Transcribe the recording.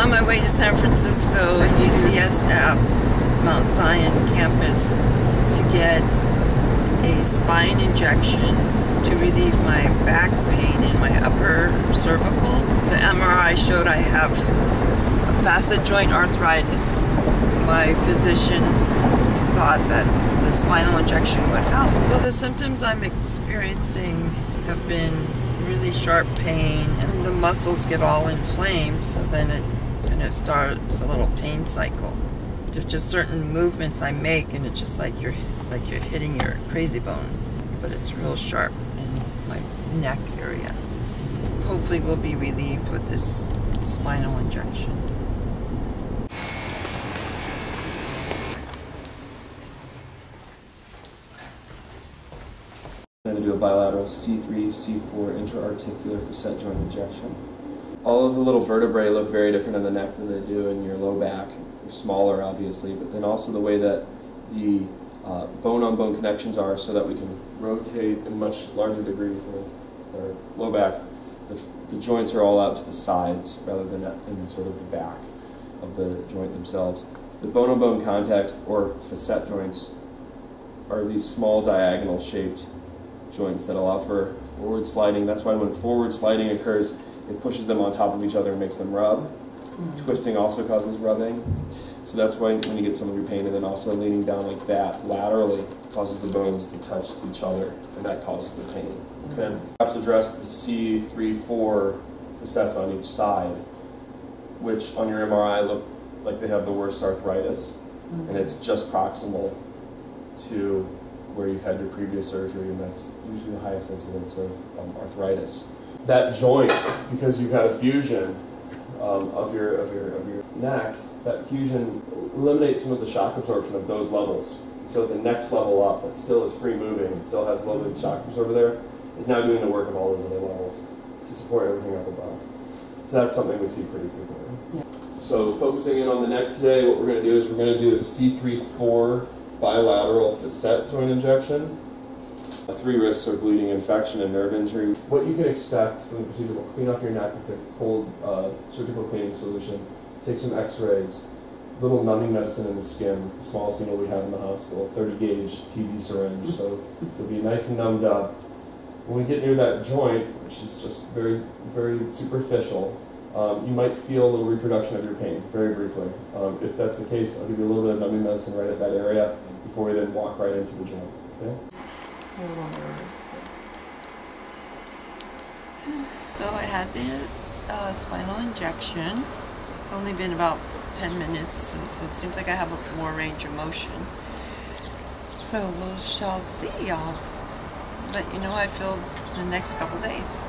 on my way to San Francisco at UCSF, Mount Zion campus, to get a spine injection to relieve my back pain in my upper cervical. The MRI showed I have facet joint arthritis. My physician thought that the spinal injection would help. So the symptoms I'm experiencing have been really sharp pain, and the muscles get all inflamed, so then it starts a little pain cycle. There's just certain movements I make, and it's just like you're hitting your crazy bone, but it's real sharp in my neck area. Hopefully we'll be relieved with this spinal injection. I'm going to do a bilateral C3, C4 intra-articular facet joint injection. All of the little vertebrae look very different in the neck than they do in your low back. They're smaller, obviously, but then also the way that the bone-on-bone connections are, so that we can rotate in much larger degrees than our low back. The joints are all out to the sides rather than in sort of the back of the joint themselves. The bone-on-bone contacts, or facet joints, are these small diagonal shaped joints that allow for forward sliding. That's why when forward sliding occurs, it pushes them on top of each other and makes them rub. Twisting also causes rubbing. So that's why when you get some of your pain, and then also leaning down like that laterally causes the bones to touch each other, and that causes the pain. Okay. Perhaps address the C3, 4 facets on each side, which on your MRI look like they have the worst arthritis, and it's just proximal to where you've had your previous surgery, and that's usually the highest incidence of arthritis. That joint, because you've had a fusion of your neck, that fusion eliminates some of the shock absorption of those levels. So at the next level up, that still is free moving and still has a little bit of shock absorber there, is now doing the work of all those other levels to support everything up above. So that's something we see pretty frequently. Yeah. So focusing in on the neck today, what we're going to do is we're going to do a C3-4 bilateral facet joint injection. 3 risks are bleeding, infection, and nerve injury. What you can expect from the procedure: we'll clean off your neck with a cold surgical cleaning solution, take some x-rays, little numbing medicine in the skin, the smallest needle we have in the hospital, 30 gauge TB syringe, so it'll be nice and numbed up. When we get near that joint, which is just very, very superficial, you might feel a little reproduction of your pain, very briefly. If that's the case, I'll give you a little bit of numbing medicine right at that area before we then walk right into the joint. Okay? A little nervous. So I had the spinal injection. It's only been about 10 minutes, and so it seems like I have more range of motion. So we shall see. I'll let you know how I feel in the next couple days.